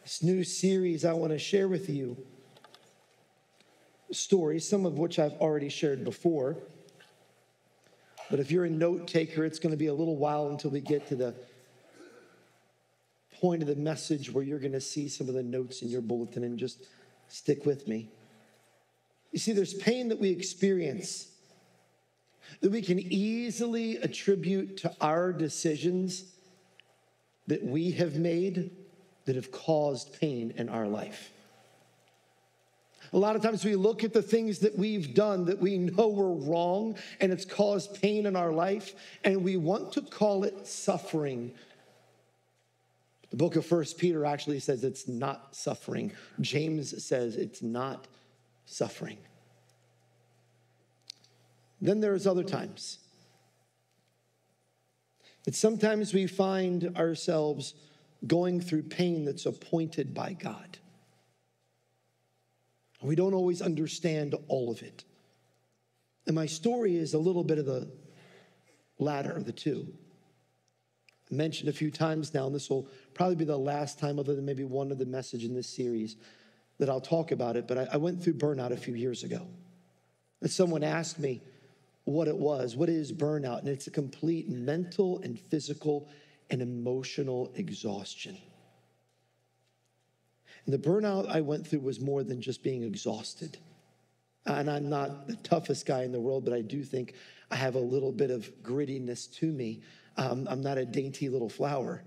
This new series I want to share with you stories, some of which I've already shared before. But if you're a note taker, it's going to be a little while until we get to the point of the message where you're going to see some of the notes in your bulletin, and just stick with me. You see, there's pain that we experience that we can easily attribute to our decisions that we have made that have caused pain in our life. A lot of times we look at the things that we've done that we know were wrong and it's caused pain in our life, and we want to call it suffering. The book of 1 Peter actually says it's not suffering. James says it's not suffering. Then there's other times that sometimes we find ourselves going through pain that's appointed by God. We don't always understand all of it. And my story is a little bit of the latter of the two. I mentioned a few times now, and this will probably be the last time, other than maybe one of the message in this series, that I'll talk about it. But I went through burnout a few years ago. And someone asked me what it was. What is burnout? And it's a complete mental and physical and emotional exhaustion. And the burnout I went through was more than just being exhausted. And I'm not the toughest guy in the world, but I do think I have a little bit of grittiness to me. I'm not a dainty little flower.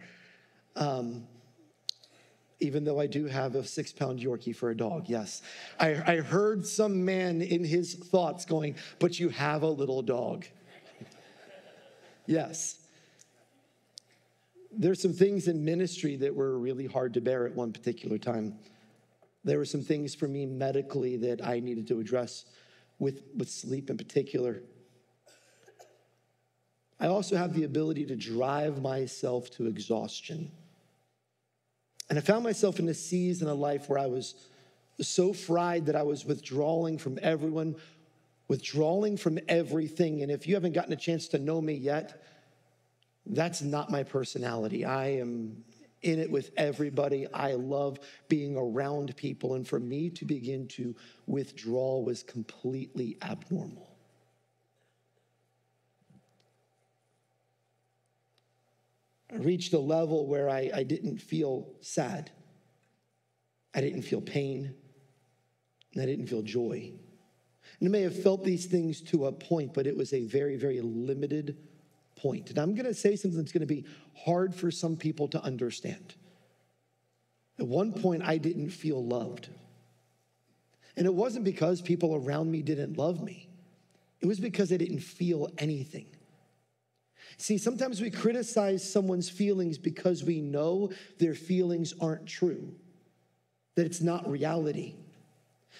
Even though I do have a 6-pound Yorkie for a dog, yes. I heard some man in his thoughts going, but you have a little dog. Yes. There's some things in ministry that were really hard to bear at one particular time. There were some things for me medically that I needed to address with sleep in particular. I also have the ability to drive myself to exhaustion. And I found myself in a season of life where I was so fried that I was withdrawing from everyone, withdrawing from everything. And if you haven't gotten a chance to know me yet, that's not my personality. I am in it with everybody. I love being around people. And for me to begin to withdraw was completely abnormal. I reached a level where I didn't feel sad. I didn't feel pain. And I didn't feel joy. And I may have felt these things to a point, but it was a very, very limited point. And I'm going to say something that's going to be hard for some people to understand. At one point, I didn't feel loved. And it wasn't because people around me didn't love me. It was because I didn't feel anything. See, sometimes we criticize someone's feelings because we know their feelings aren't true, that it's not reality.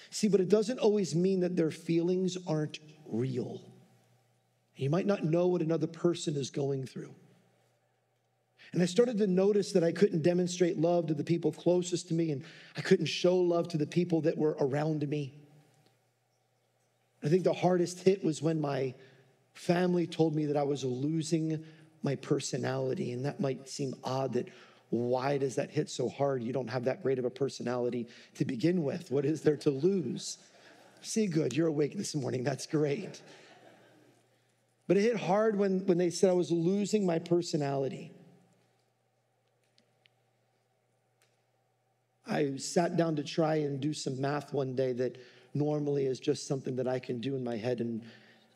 See, but it doesn't always mean that their feelings aren't real. You might not know what another person is going through. And I started to notice that I couldn't demonstrate love to the people closest to me, and I couldn't show love to the people that were around me. I think the hardest hit was when my family told me that I was losing my personality. And that might seem odd, that why does that hit so hard? You don't have that great of a personality to begin with. What is there to lose? See, good, you're awake this morning. That's great. But it hit hard when they said I was losing my personality. I sat down to try and do some math one day that normally is just something that I can do in my head, and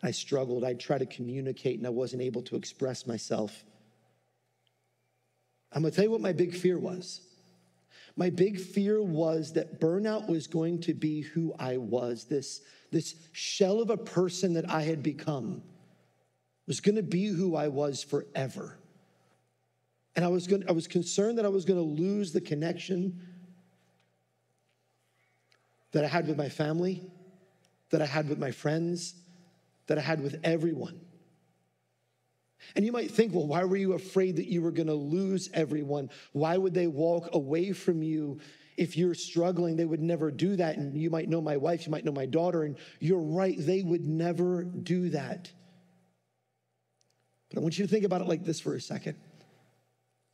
I struggled. I'd try to communicate, and I wasn't able to express myself. I'm going to tell you what my big fear was. My big fear was that burnout was going to be who I was. This shell of a person that I had become was going to be who I was forever. And I was concerned that I was going to lose the connection that I had with my family, that I had with my friends, that I had with everyone. And you might think, well, why were you afraid that you were going to lose everyone? Why would they walk away from you if you're struggling? They would never do that. And you might know my wife, you might know my daughter, and you're right, they would never do that. But I want you to think about it like this for a second.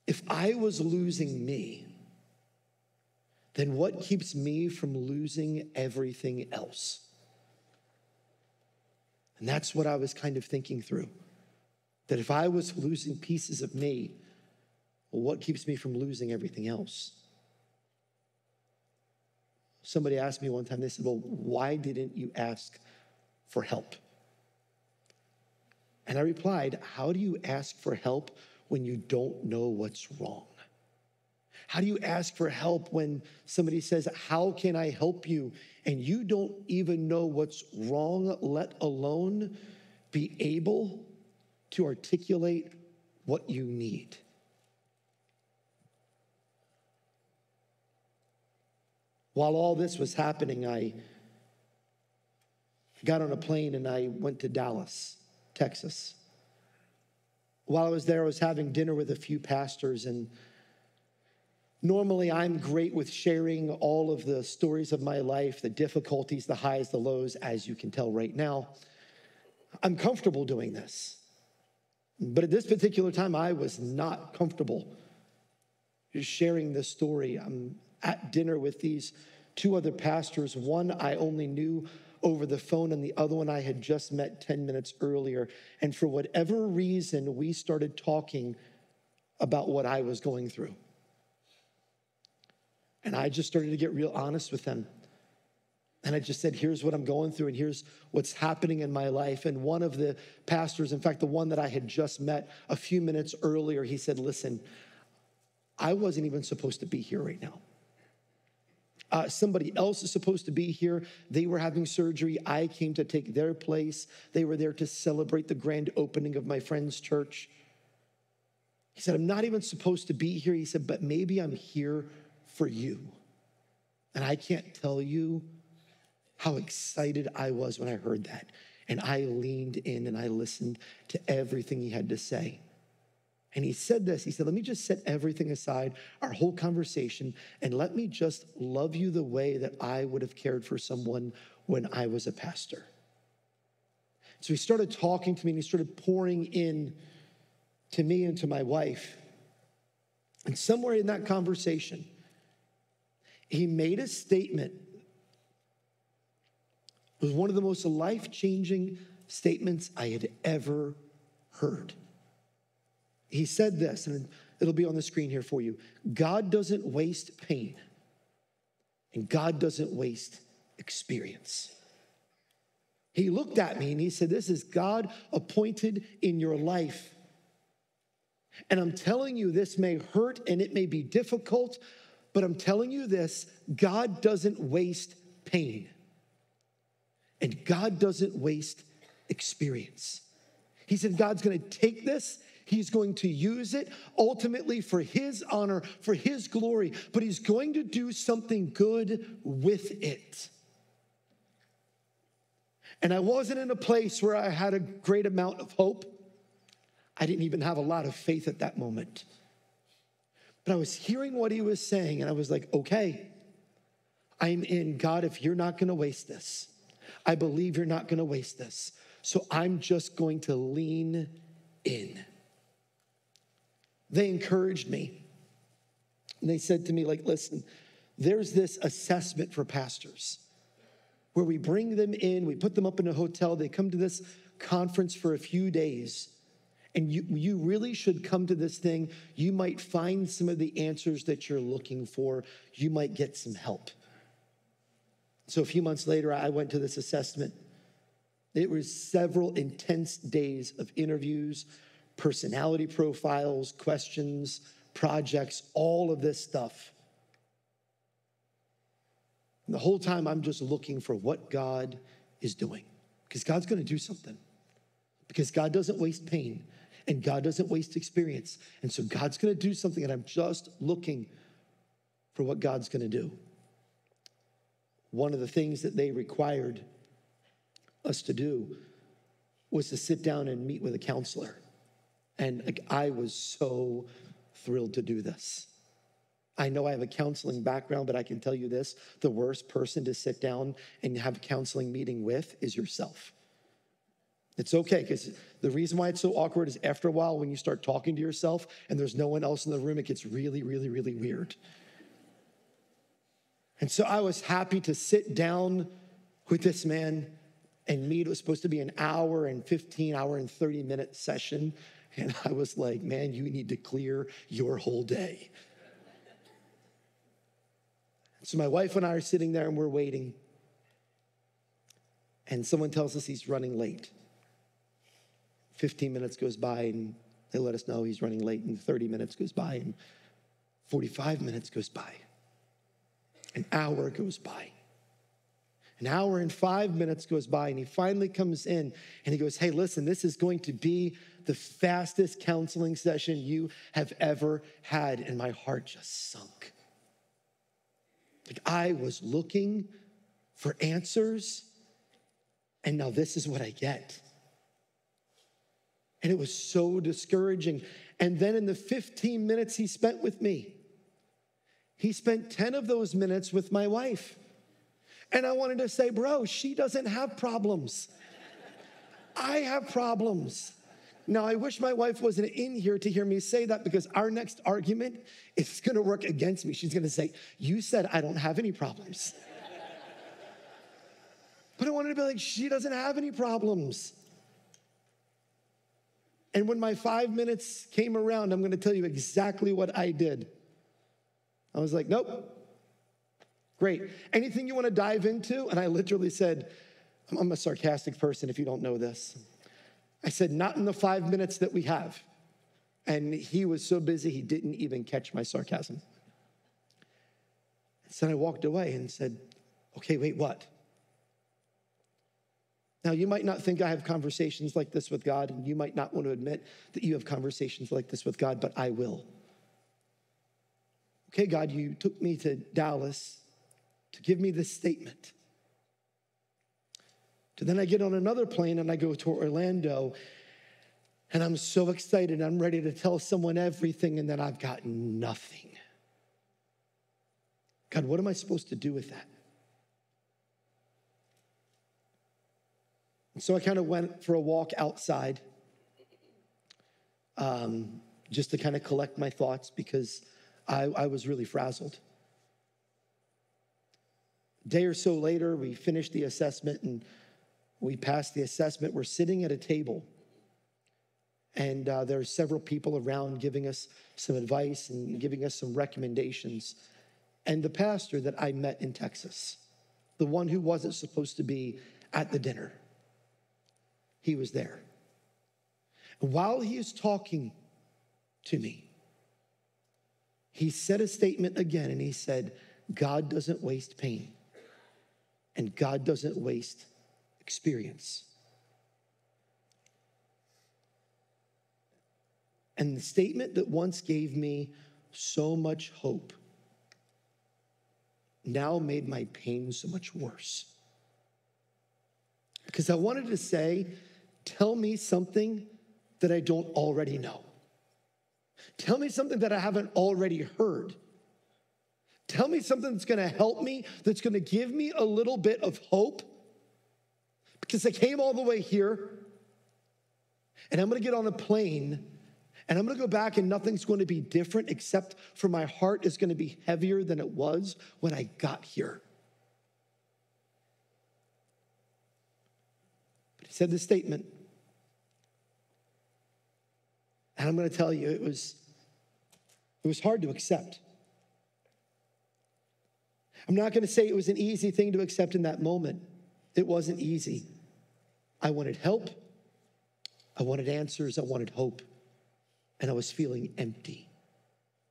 If I was losing me, then what keeps me from losing everything else? And that's what I was kind of thinking through. That if I was losing pieces of me, well, what keeps me from losing everything else? Somebody asked me one time, they said, well, why didn't you ask for help? And I replied, how do you ask for help when you don't know what's wrong? How do you ask for help when somebody says, how can I help you? And you don't even know what's wrong, let alone be able to articulate what you need. While all this was happening, I got on a plane and I went to Dallas, Texas. While I was there, I was having dinner with a few pastors, and normally I'm great with sharing all of the stories of my life, the difficulties, the highs, the lows, as you can tell right now. I'm comfortable doing this. But at this particular time, I was not comfortable sharing this story. I'm at dinner with these two other pastors. One I only knew over the phone, and the other one I had just met 10 minutes earlier. And for whatever reason, we started talking about what I was going through. And I just started to get real honest with them. And I just said, here's what I'm going through, and here's what's happening in my life. And one of the pastors, in fact, the one that I had just met a few minutes earlier, he said, listen, I wasn't even supposed to be here right now. Somebody else is supposed to be here. They were having surgery. I came to take their place. They were there to celebrate the grand opening of my friend's church. He said, I'm not even supposed to be here. He said, but maybe I'm here for you. And I can't tell you how excited I was when I heard that. And I leaned in and I listened to everything he had to say. And he said this, he said, let me just set everything aside, our whole conversation, and let me just love you the way that I would have cared for someone when I was a pastor. So he started talking to me, and he started pouring in to me and to my wife. And somewhere in that conversation, he made a statement. It was one of the most life-changing statements I had ever heard. He said this, and it'll be on the screen here for you. God doesn't waste pain, and God doesn't waste experience. He looked at me and he said, this is God appointed in your life. And I'm telling you, this may hurt and it may be difficult, but I'm telling you this, God doesn't waste pain, and God doesn't waste experience. He said, God's going to take this, he's going to use it ultimately for his honor, for his glory, but he's going to do something good with it. And I wasn't in a place where I had a great amount of hope. I didn't even have a lot of faith at that moment. But I was hearing what he was saying, and I was like, okay, I'm in. God, if you're not going to waste this, I believe you're not going to waste this. So I'm just going to lean in. They encouraged me. And they said to me, like, listen, there's this assessment for pastors where we bring them in, we put them up in a hotel, they come to this conference for a few days, and you really should come to this thing. You might find some of the answers that you're looking for. You might get some help. So a few months later, I went to this assessment. It was several intense days of interviews, personality profiles, questions, projects, all of this stuff. And the whole time I'm just looking for what God is doing, because God's going to do something, because God doesn't waste pain and God doesn't waste experience. And so God's going to do something, and I'm just looking for what God's going to do. One of the things that they required us to do was to sit down and meet with a counselor. And I was so thrilled to do this. I know I have a counseling background, but I can tell you this, the worst person to sit down and have a counseling meeting with is yourself. It's okay, because the reason why it's so awkward is after a while when you start talking to yourself and there's no one else in the room, it gets really, really, really weird. And so I was happy to sit down with this man and meet. It was supposed to be an hour and 30-minute session. And I was like, man, you need to clear your whole day. So my wife and I are sitting there and we're waiting. And someone tells us he's running late. 15 minutes goes by and they let us know he's running late, and 30 minutes goes by and 45 minutes goes by. An hour goes by. An hour and 5 minutes goes by, and he finally comes in and he goes, hey, listen, this is going to be the fastest counseling session you have ever had. And my heart just sunk. Like, I was looking for answers, and now this is what I get. And it was so discouraging. And then in the 15 minutes he spent with me, he spent 10 of those minutes with my wife. And I wanted to say, bro, she doesn't have problems. I have problems. Now, I wish my wife wasn't in here to hear me say that, because our next argument is going to work against me. She's going to say, you said I don't have any problems. But I wanted to be like, she doesn't have any problems. And when my 5 minutes came around, I'm going to tell you exactly what I did. I was like, nope. Great. Anything you want to dive into? And I literally said, I'm a sarcastic person if you don't know this. I said, not in the 5 minutes that we have. And he was so busy, he didn't even catch my sarcasm. So I walked away and said, okay, wait, what? Now, you might not think I have conversations like this with God, and you might not want to admit that you have conversations like this with God, but I will. Okay, God, you took me to Dallas to give me this statement. So then I get on another plane and I go to Orlando, and I'm so excited. I'm ready to tell someone everything, and then I've got nothing. God, what am I supposed to do with that? And so I kind of went for a walk outside just to kind of collect my thoughts, because I was really frazzled. A day or so later, we finished the assessment and we passed the assessment. We're sitting at a table, and there are several people around giving us some advice and giving us some recommendations. And the pastor that I met in Texas, the one who wasn't supposed to be at the dinner, he was there. And while he is talking to me, he said a statement again, and he said, God doesn't waste pain, and God doesn't waste experience. And the statement that once gave me so much hope now made my pain so much worse. Because I wanted to say, tell me something that I don't already know. Tell me something that I haven't already heard. Tell me something that's going to help me, that's going to give me a little bit of hope. Because I came all the way here, and I'm going to get on a plane, and I'm going to go back, and nothing's going to be different except for my heart is going to be heavier than it was when I got here. But he said this statement, and I'm going to tell you, it was hard to accept. I'm not going to say it was an easy thing to accept in that moment. It wasn't easy. I wanted help. I wanted answers. I wanted hope. And I was feeling empty.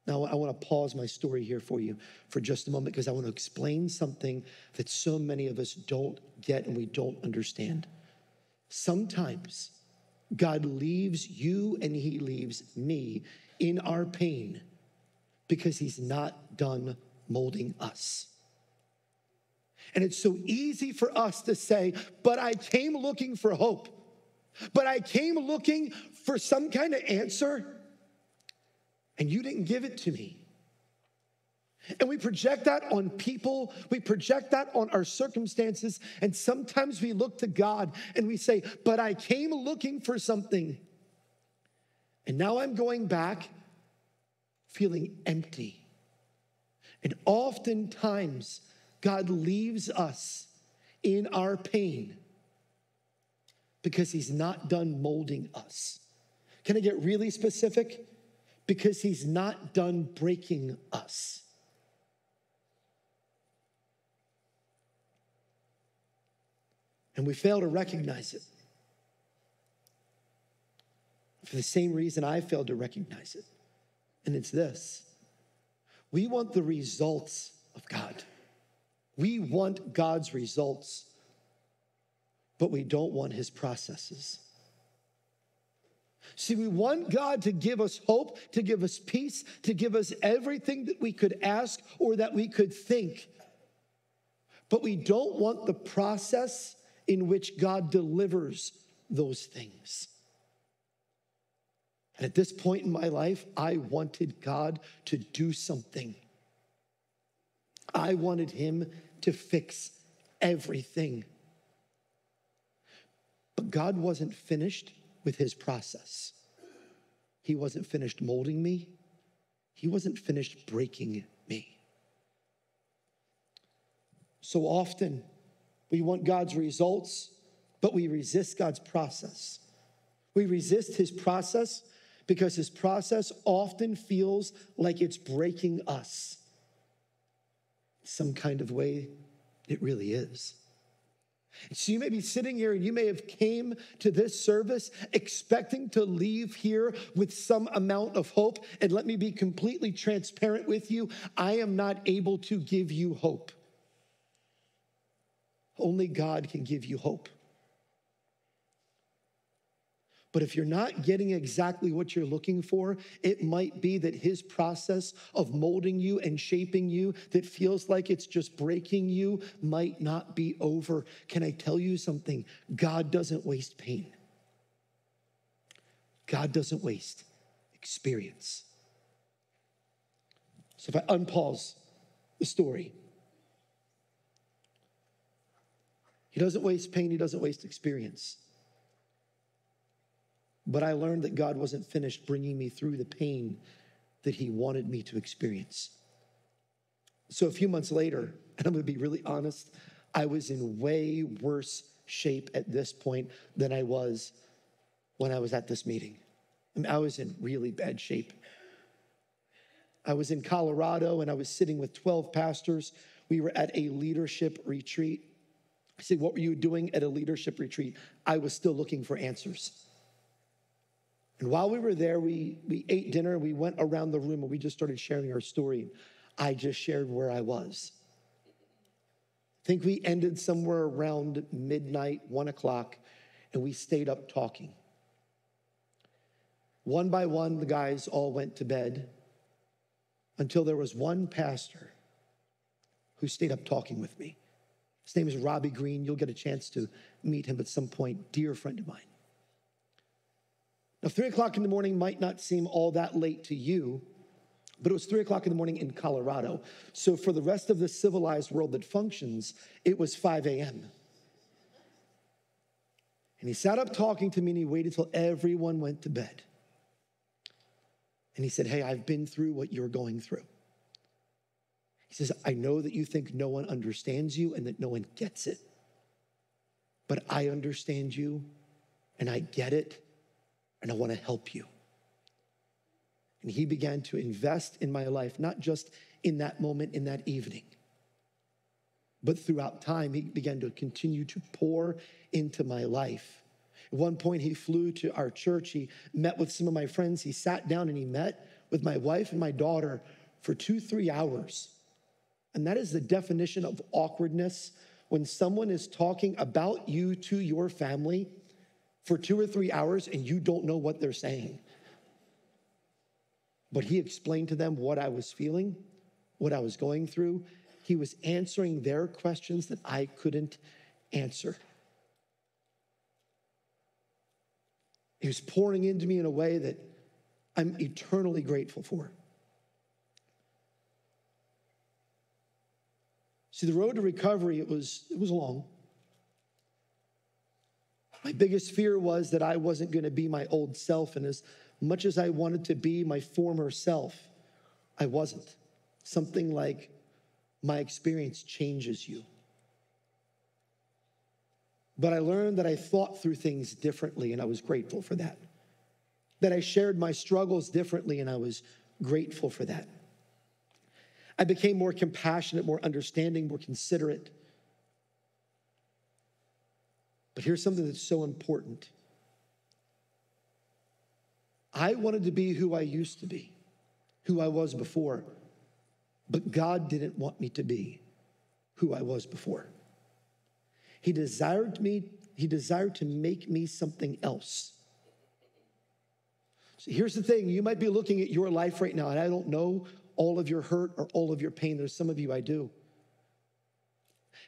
Now, I want to pause my story here for you for just a moment, because I want to explain something that so many of us don't get and we don't understand. Sometimes God leaves you and he leaves me in our pain because he's not done molding us. And it's so easy for us to say, but I came looking for hope. But I came looking for some kind of answer, and you didn't give it to me. And we project that on people. We project that on our circumstances. And sometimes we look to God and we say, but I came looking for something. And now I'm going back feeling empty. And oftentimes God leaves us in our pain because he's not done molding us. Can I get really specific? Because he's not done breaking us. And we fail to recognize it. For the same reason I failed to recognize it. And it's this. We want the results of God. We want God's results, but we don't want his processes. See, we want God to give us hope, to give us peace, to give us everything that we could ask or that we could think. But we don't want the process in which God delivers those things. And at this point in my life, I wanted God to do something. I wanted him to fix everything. But God wasn't finished with his process. He wasn't finished molding me. He wasn't finished breaking me. So often, we want God's results, but we resist God's process. We resist his process because his process often feels like it's breaking us. Some kind of way, it really is. So you may be sitting here and you may have came to this service expecting to leave here with some amount of hope. And let me be completely transparent with you. I am not able to give you hope. Only God can give you hope. But if you're not getting exactly what you're looking for, it might be that his process of molding you and shaping you that feels like it's just breaking you might not be over. Can I tell you something? God doesn't waste pain. God doesn't waste experience. So if I unpause the story, he doesn't waste pain, he doesn't waste experience. But I learned that God wasn't finished bringing me through the pain that he wanted me to experience. So a few months later, and I'm going to be really honest, I was in way worse shape at this point than I was when I was at this meeting. I mean, I was in really bad shape. I was in Colorado and I was sitting with 12 pastors. We were at a leadership retreat. I said, what were you doing at a leadership retreat? I was still looking for answers. And while we were there, we ate dinner, we went around the room and we just started sharing our story. I just shared where I was. I think we ended somewhere around midnight, 1 o'clock, and we stayed up talking. One by one, the guys all went to bed until there was one pastor who stayed up talking with me. His name is Robbie Green. You'll get a chance to meet him at some point. Dear friend of mine. Now, 3 o'clock in the morning might not seem all that late to you, but it was 3 o'clock in the morning in Colorado. So for the rest of the civilized world that functions, it was 5 a.m. And he sat up talking to me and he waited till everyone went to bed. And he said, hey, I've been through what you're going through. He says, I know that you think no one understands you and that no one gets it. But I understand you and I get it. And I want to help you. And he began to invest in my life, not just in that moment, in that evening, but throughout time, he began to continue to pour into my life. At one point, he flew to our church. He met with some of my friends. He sat down and he met with my wife and my daughter for 2-3 hours. And that is the definition of awkwardness. When someone is talking about you to your family for 2 or 3 hours and you don't know what they're saying. But he explained to them what I was feeling, what I was going through. He was answering their questions that I couldn't answer. He was pouring into me in a way that I'm eternally grateful for. See, the road to recovery, it was long. My biggest fear was that I wasn't going to be my old self, and as much as I wanted to be my former self, I wasn't. Something like my experience changes you. But I learned that I thought through things differently, and I was grateful for that. That I shared my struggles differently, and I was grateful for that. I became more compassionate, more understanding, more considerate. But here's something that's so important. I wanted to be who I used to be, who I was before, but God didn't want me to be who I was before. He desired to make me something else. So here's the thing, you might be looking at your life right now, and I don't know all of your hurt or all of your pain. There's some of you I do.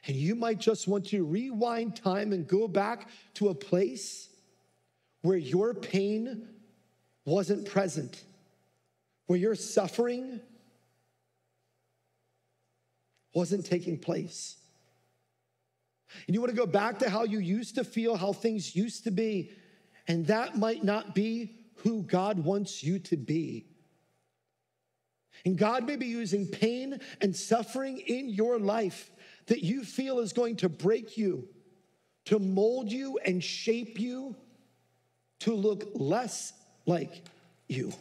And you might just want to rewind time and go back to a place where your pain wasn't present, where your suffering wasn't taking place. And you want to go back to how you used to feel, how things used to be, and that might not be who God wants you to be. And God may be using pain and suffering in your life that you feel is going to break you, to mold you and shape you to look less like you.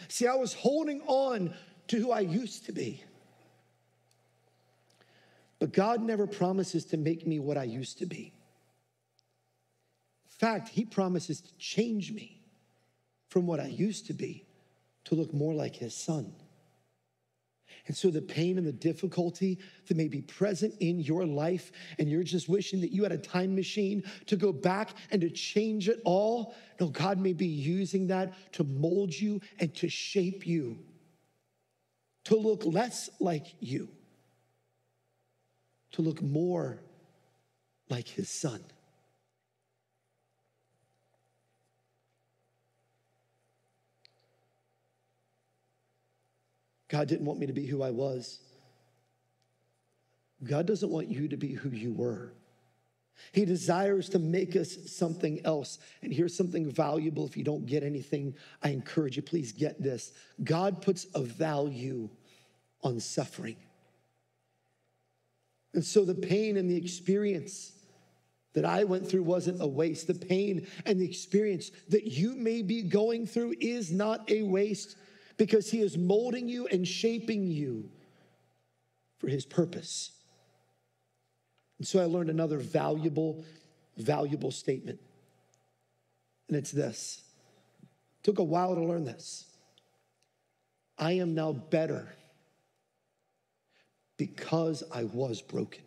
See, I was holding on to who I used to be. But God never promises to make me what I used to be. In fact, he promises to change me from what I used to be to look more like his son. And so the pain and the difficulty that may be present in your life, and you're just wishing that you had a time machine to go back and to change it all, no, God may be using that to mold you and to shape you to look less like you, to look more like his son. God didn't want me to be who I was. God doesn't want you to be who you were. He desires to make us something else. And here's something valuable. If you don't get anything, I encourage you, please get this. God puts a value on suffering. And so the pain and the experience that I went through wasn't a waste. The pain and the experience that you may be going through is not a waste, because he is molding you and shaping you for his purpose. And so I learned another valuable statement. And it's this. It took a while to learn this. I am now better because I was broken.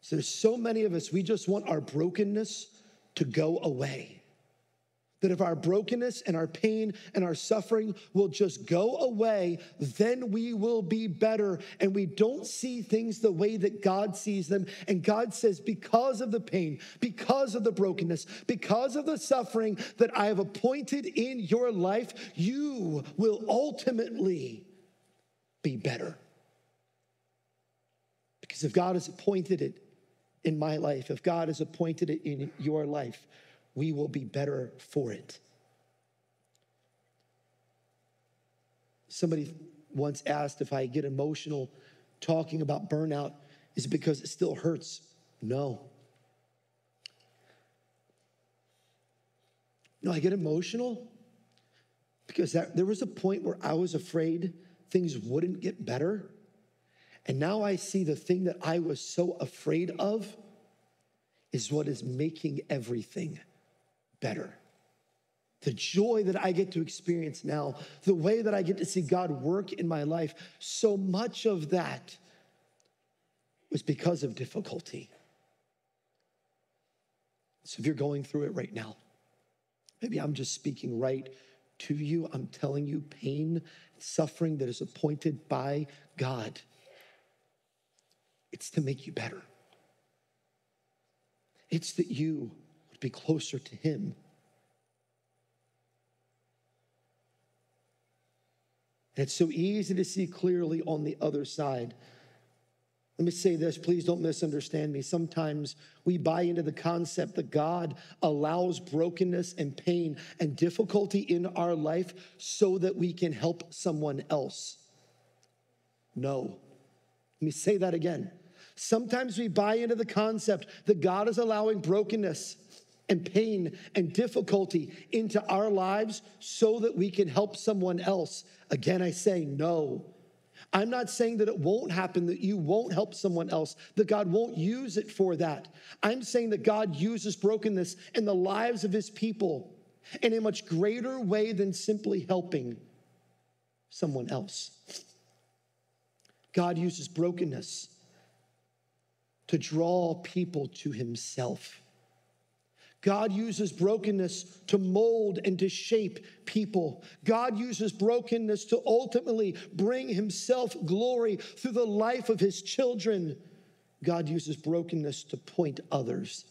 So there's so many of us, we just want our brokenness to go away. That if our brokenness and our pain and our suffering will just go away, then we will be better. And we don't see things the way that God sees them. And God says, because of the pain, because of the brokenness, because of the suffering that I have appointed in your life, you will ultimately be better. Because if God has appointed it in my life, if God has appointed it in your life, we will be better for it. Somebody once asked if I get emotional talking about burnout, is it because it still hurts? No. No, I get emotional because there was a point where I was afraid things wouldn't get better. And now I see the thing that I was so afraid of is what is making everything better. The joy that I get to experience now, the way that I get to see God work in my life, so much of that was because of difficulty. So if you're going through it right now, maybe I'm just speaking right to you. I'm telling you, pain, suffering that is appointed by God, it's to make you better. It's that you would be closer to him. And it's so easy to see clearly on the other side. Let me say this, please don't misunderstand me. Sometimes we buy into the concept that God allows brokenness and pain and difficulty in our life so that we can help someone else. no. Let me say that again. Sometimes we buy into the concept that God is allowing brokenness and pain and difficulty into our lives so that we can help someone else. Again, I say no. I'm not saying that it won't happen, that you won't help someone else, that God won't use it for that. I'm saying that God uses brokenness in the lives of his people in a much greater way than simply helping someone else. God uses brokenness to draw people to himself. God uses brokenness to mold and to shape people. God uses brokenness to ultimately bring himself glory through the life of his children. God uses brokenness to point others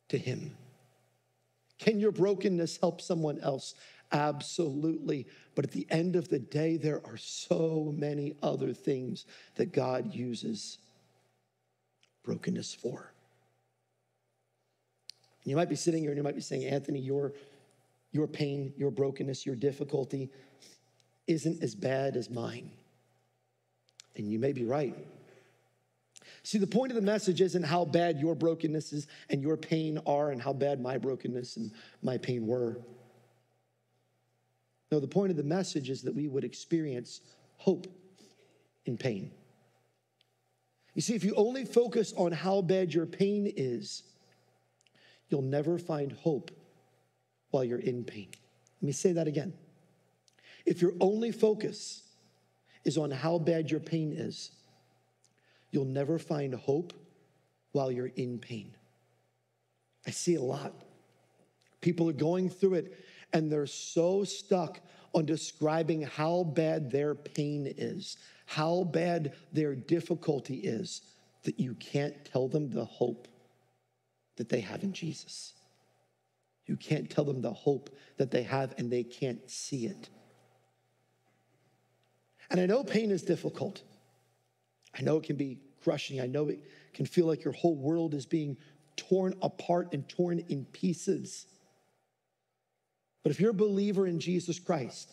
to him. Can your brokenness help someone else? Absolutely. But at the end of the day, there are so many other things that God uses brokenness for. You might be sitting here and you might be saying, Anthony, your pain, your brokenness, your difficulty isn't as bad as mine. And you may be right. See, the point of the message isn't how bad your brokenness is and your pain are and how bad my brokenness and my pain were. No, the point of the message is that we would experience hope in pain. You see, if you only focus on how bad your pain is, you'll never find hope while you're in pain. Let me say that again. If your only focus is on how bad your pain is, you'll never find hope while you're in pain. I see it a lot. People are going through it and they're so stuck on describing how bad their pain is, how bad their difficulty is, that you can't tell them the hope that they have in Jesus. You can't tell them the hope that they have and they can't see it. And I know pain is difficult. I know it can be crushing. I know it can feel like your whole world is being torn apart and torn in pieces. But if you're a believer in Jesus Christ,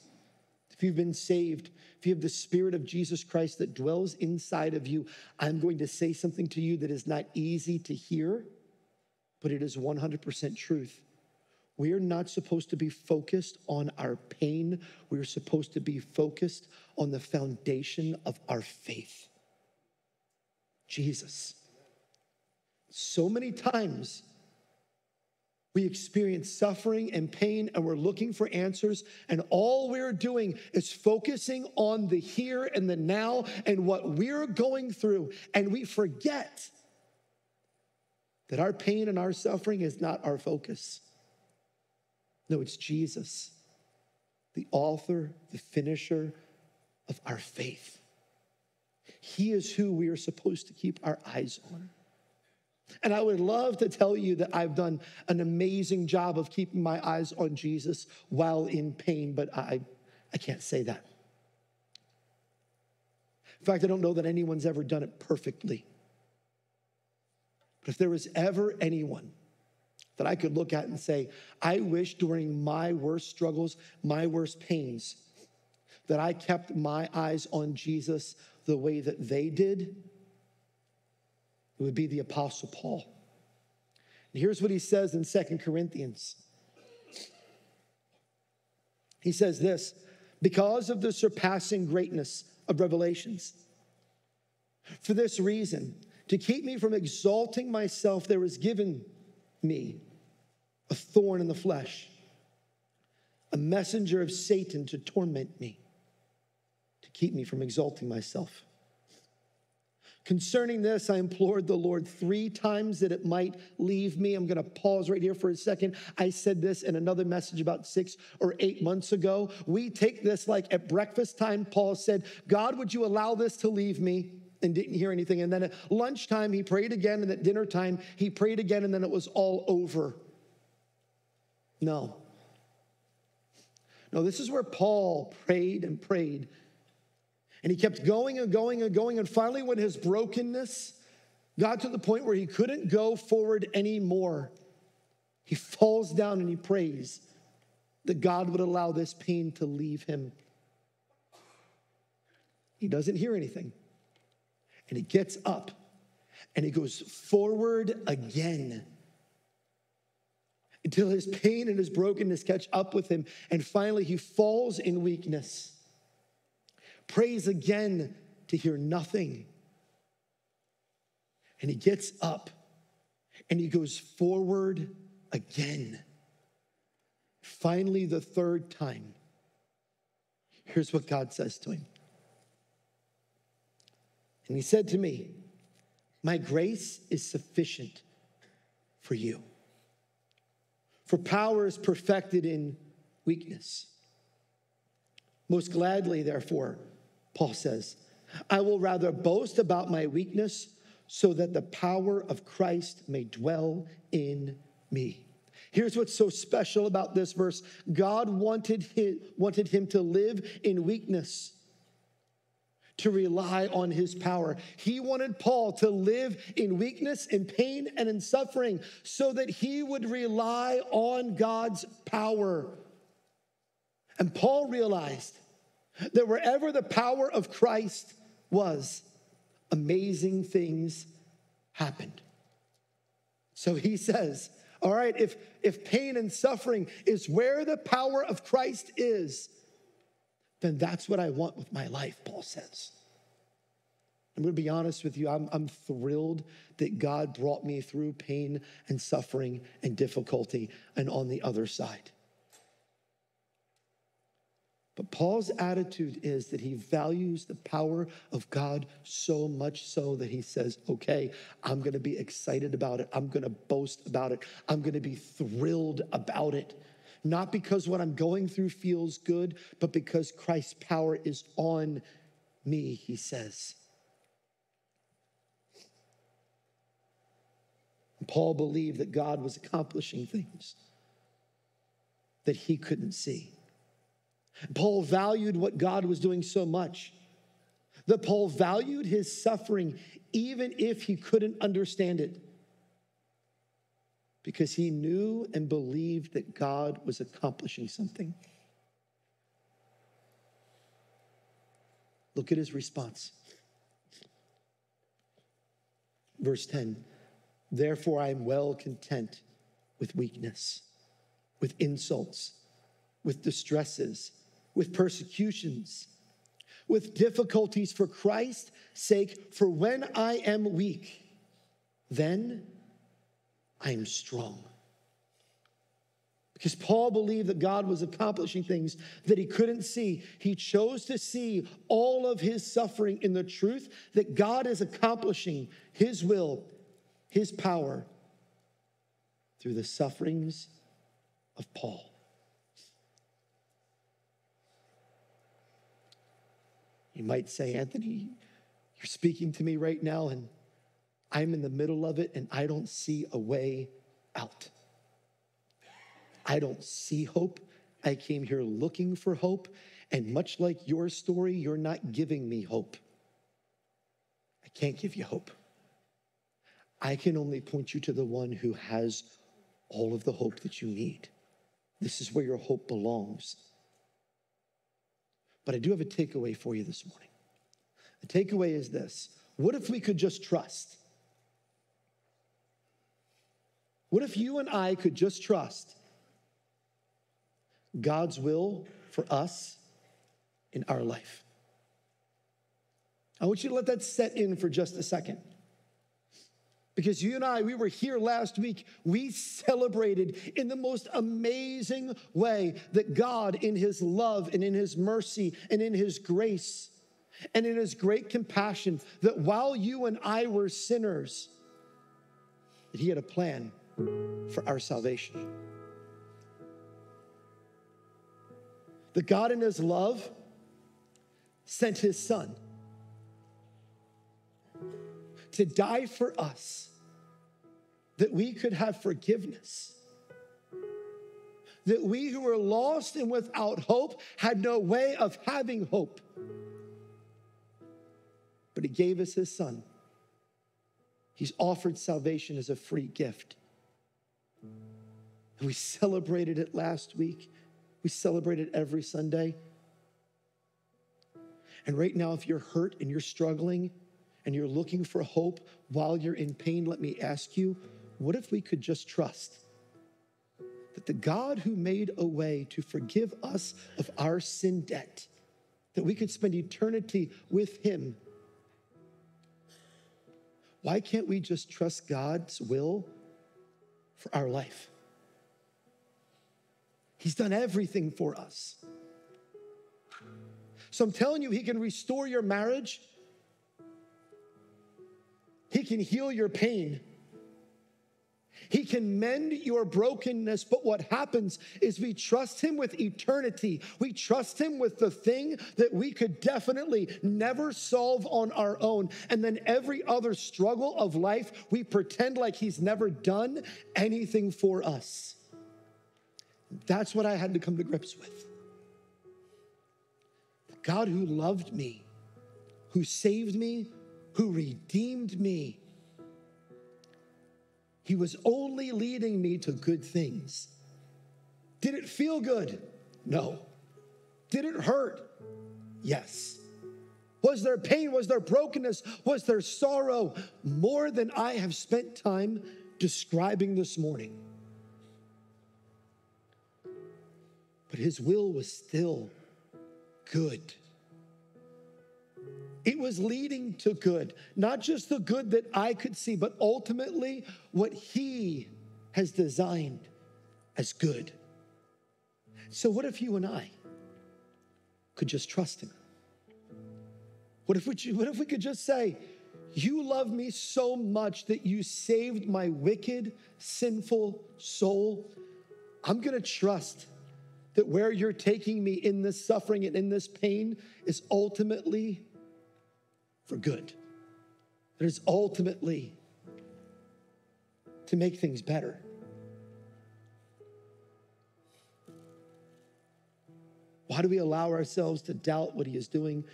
if you've been saved, if you have the Spirit of Jesus Christ that dwells inside of you, I'm going to say something to you that is not easy to hear, but it is 100% truth. We are not supposed to be focused on our pain. We are supposed to be focused on the foundation of our faith. Jesus. So many times we experience suffering and pain and we're looking for answers, and all we're doing is focusing on the here and the now and what we're going through, and we forget that our pain and our suffering is not our focus. No, it's Jesus, the author, the finisher of our faith. He is who we are supposed to keep our eyes on. And I would love to tell you that I've done an amazing job of keeping my eyes on Jesus while in pain, but I can't say that. In fact, I don't know that anyone's ever done it perfectly. But if there was ever anyone that I could look at and say, I wish during my worst struggles, my worst pains, that I kept my eyes on Jesus the way that they did, it would be the Apostle Paul. And here's what he says in 2 Corinthians. He says this, because of the surpassing greatness of revelations, for this reason, to keep me from exalting myself, there was given me a thorn in the flesh, a messenger of Satan to torment me, to keep me from exalting myself. Concerning this, I implored the Lord 3 times that it might leave me. I'm going to pause right here for a second. I said this in another message about 6 or 8 months ago. We take this like at breakfast time. Paul said, God, would you allow this to leave me? And didn't hear anything. And then at lunchtime, he prayed again. And at dinner time, he prayed again. And then it was all over. No, this is where Paul prayed and prayed. And he kept going and going and going. And finally, when his brokenness got to the point where he couldn't go forward anymore, he falls down and he prays that God would allow this pain to leave him. He doesn't hear anything. And he gets up and he goes forward again until his pain and his brokenness catch up with him. And finally, he falls in weakness, prays again to hear nothing. And he gets up and he goes forward again. Finally, the third time, here's what God says to him. And he said to me, my grace is sufficient for you. For power is perfected in weakness. Most gladly, therefore, Paul says, I will rather boast about my weakness so that the power of Christ may dwell in me. Here's what's so special about this verse. God wanted him to live in weakness, to rely on his power. He wanted Paul to live in weakness, in pain, and in suffering so that he would rely on God's power. And Paul realized that wherever the power of Christ was, amazing things happened. So he says, all right, if pain and suffering is where the power of Christ is, then that's what I want with my life, Paul says. I'm going to be honest with you. I'm thrilled that God brought me through pain and suffering and difficulty and on the other side. But Paul's attitude is that he values the power of God so much so that he says, okay, I'm going to be excited about it. I'm going to boast about it. I'm going to be thrilled about it. Not because what I'm going through feels good, but because Christ's power is on me, he says. Paul believed that God was accomplishing things that he couldn't see. Paul valued what God was doing so much that Paul valued his suffering even if he couldn't understand it, because he knew and believed that God was accomplishing something. Look at his response. Verse 10, therefore I am well content with weakness, with insults, with distresses, with persecutions, with difficulties for Christ's sake. For when I am weak, then I am strong. Because Paul believed that God was accomplishing things that he couldn't see. He chose to see all of his suffering in the truth that God is accomplishing his will, his power through the sufferings of Paul. You might say, Anthony, you're speaking to me right now and I'm in the middle of it and I don't see a way out. I don't see hope. I came here looking for hope. And much like your story, you're not giving me hope. I can't give you hope. I can only point you to the one who has all of the hope that you need. This is where your hope belongs. But I do have a takeaway for you this morning. The takeaway is this. What if we could just trust? What if you and I could just trust God's will for us in our life? I want you to let that set in for just a second. Because you and I, we were here last week. We celebrated in the most amazing way that God, in his love and in his mercy and in his grace and in his great compassion, that while you and I were sinners, that he had a plan for our salvation. That God in his love sent his son to die for us, that we could have forgiveness, that we who were lost and without hope had no way of having hope. But he gave us his son. He's offered salvation as a free gift. And we celebrated it last week. We celebrate it every Sunday. And right now, if you're hurt and you're struggling and you're looking for hope while you're in pain, let me ask you, what if we could just trust that the God who made a way to forgive us of our sin debt, that we could spend eternity with him, why can't we just trust God's will for our life? He's done everything for us. So I'm telling you, he can restore your marriage. He can heal your pain. He can mend your brokenness, but what happens is we trust him with eternity. We trust him with the thing that we could definitely never solve on our own. And then every other struggle of life, we pretend like he's never done anything for us. That's what I had to come to grips with. The God who loved me, who saved me, who redeemed me, he was only leading me to good things. Did it feel good? No. Did it hurt? Yes. Was there pain? Was there brokenness? Was there sorrow? More than I have spent time describing this morning. But his will was still good. It was leading to good, not just the good that I could see, but ultimately what he has designed as good. So what if you and I could just trust him? What if we could just say, you love me so much that you saved my wicked, sinful soul. I'm going to trust that where you're taking me in this suffering and in this pain is ultimately for good. That is ultimately to make things better. Why do we allow ourselves to doubt what he is doing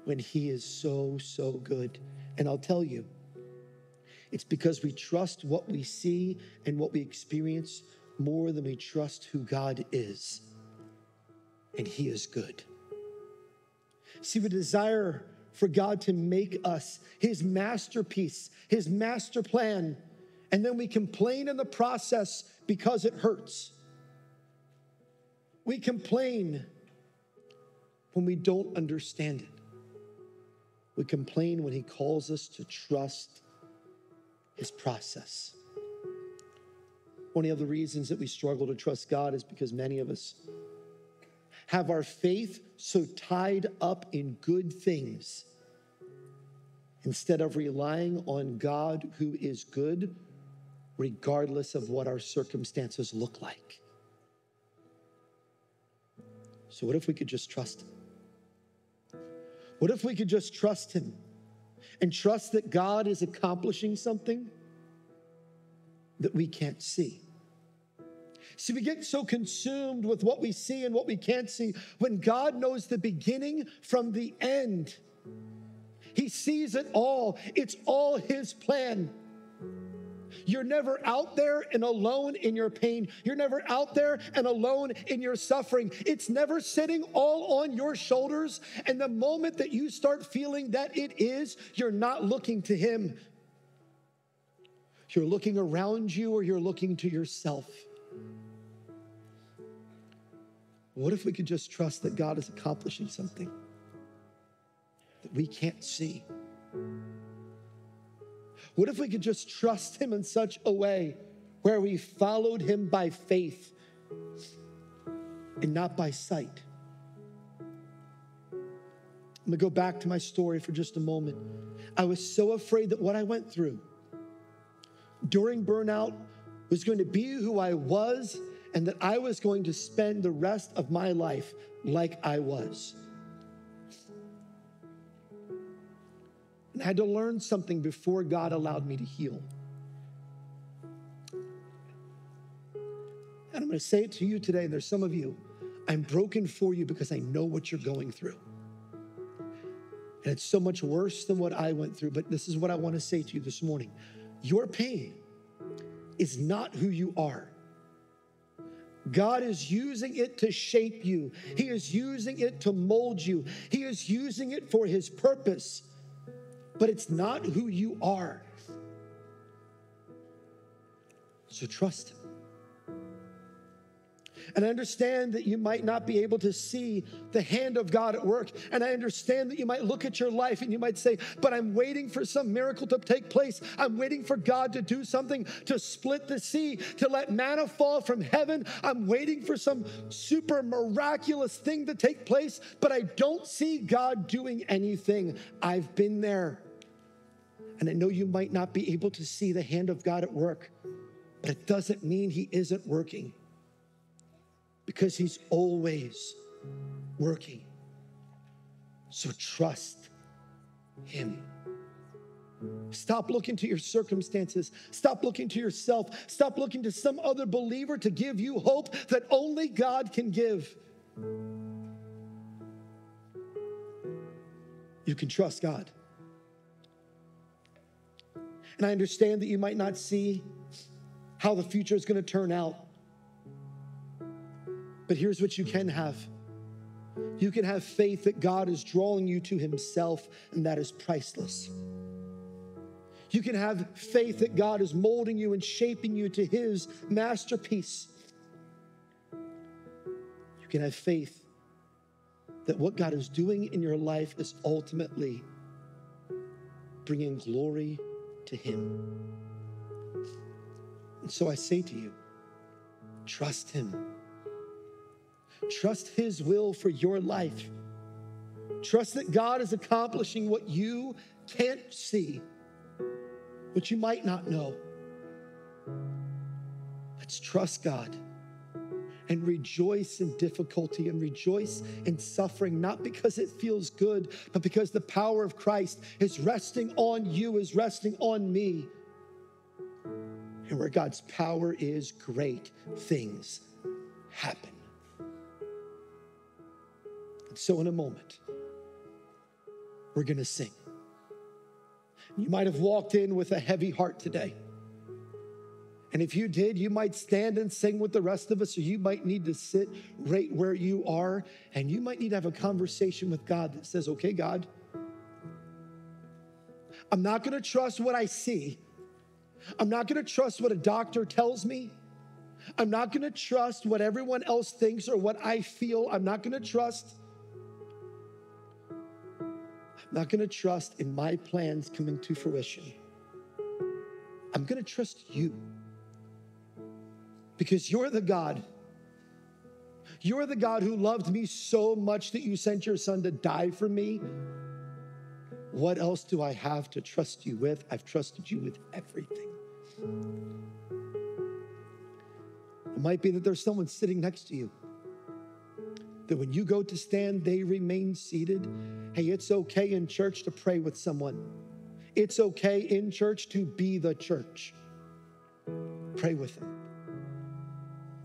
when he is so, so good? And I'll tell you, it's because we trust what we see and what we experience more than we trust who God is. And he is good. See, we desire for God to make us his masterpiece, his master plan, and then we complain in the process because it hurts. We complain when we don't understand it. We complain when he calls us to trust his process. One of the reasons that we struggle to trust God is because many of us have our faith so tied up in good things instead of relying on God who is good regardless of what our circumstances look like. So what if we could just trust him? What if we could just trust him and trust that God is accomplishing something that we can't see? See, we get so consumed with what we see and what we can't see when God knows the beginning from the end. He sees it all. It's all his plan. You're never out there and alone in your pain. You're never out there and alone in your suffering. It's never sitting all on your shoulders. And the moment that you start feeling that it is, you're not looking to him. You're looking around you or you're looking to yourself. What if we could just trust that God is accomplishing something that we can't see? What if we could just trust him in such a way where we followed him by faith and not by sight? I'm going to go back to my story for just a moment. I was so afraid that what I went through during burnout was going to be who I was and that I was going to spend the rest of my life like I was. And I had to learn something before God allowed me to heal. And I'm going to say it to you today. There's some of you, I'm broken for you because I know what you're going through. And it's so much worse than what I went through. But this is what I want to say to you this morning. Your pain is not who you are. God is using it to shape you. He is using it to mold you. He is using it for his purpose, but it's not who you are. So trust him. And I understand that you might not be able to see the hand of God at work. And I understand that you might look at your life and you might say, but I'm waiting for some miracle to take place. I'm waiting for God to do something, to split the sea, to let manna fall from heaven. I'm waiting for some super miraculous thing to take place, but I don't see God doing anything. I've been there. And I know you might not be able to see the hand of God at work, but it doesn't mean he isn't working. Because he's always working. So trust him. Stop looking to your circumstances. Stop looking to yourself. Stop looking to some other believer to give you hope that only God can give. You can trust God. And I understand that you might not see how the future is going to turn out. But here's what you can have. You can have faith that God is drawing you to himself, and that is priceless. You can have faith that God is molding you and shaping you to his masterpiece. You can have faith that what God is doing in your life is ultimately bringing glory to him. And so I say to you, trust him. Trust his will for your life. Trust that God is accomplishing what you can't see, what you might not know. Let's trust God and rejoice in difficulty and rejoice in suffering, not because it feels good, but because the power of Christ is resting on you, is resting on me. And where God's power is, great things happen. So in a moment, we're going to sing. You might have walked in with a heavy heart today. And if you did, you might stand and sing with the rest of us, or you might need to sit right where you are, and you might need to have a conversation with God that says, okay, God, I'm not going to trust what I see. I'm not going to trust what a doctor tells me. I'm not going to trust what everyone else thinks or what I feel. I'm not going to trust in my plans coming to fruition. I'm going to trust you. Because you're the God. You're the God who loved me so much that you sent your son to die for me. What else do I have to trust you with? I've trusted you with everything. It might be that there's someone sitting next to you, that when you go to stand, they remain seated. Hey, it's okay in church to pray with someone. It's okay in church to be the church. Pray with them.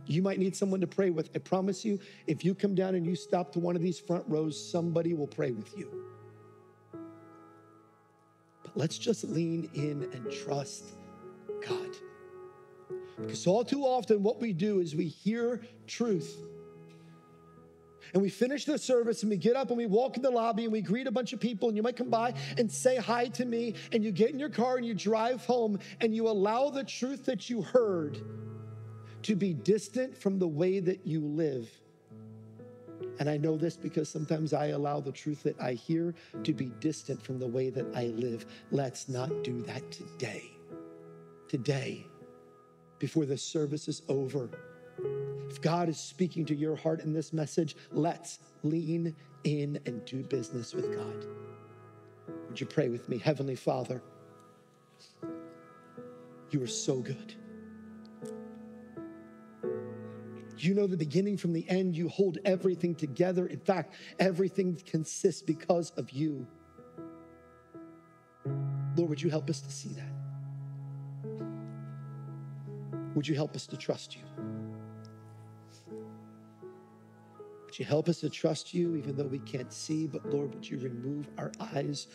You might need someone to pray with. I promise you, if you come down and you stop to one of these front rows, somebody will pray with you. But let's just lean in and trust God. Because all too often what we do is we hear truth. And we finish the service and we get up and we walk in the lobby and we greet a bunch of people, and you might come by and say hi to me, and you get in your car and you drive home and you allow the truth that you heard to be distant from the way that you live. And I know this because sometimes I allow the truth that I hear to be distant from the way that I live. Let's not do that today. Today, before the service is over. If God is speaking to your heart in this message, let's lean in and do business with God. Would you pray with me? Heavenly Father, you are so good. You know the beginning from the end. You hold everything together. In fact, everything consists because of you. Lord, would you help us to see that? Would you help us to trust you? Would you help us to trust you even though we can't see? But Lord, would you remove our eyes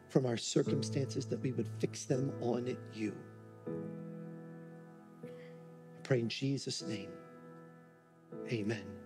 from our circumstances, that we would fix them on you? I pray in Jesus' name. Amen.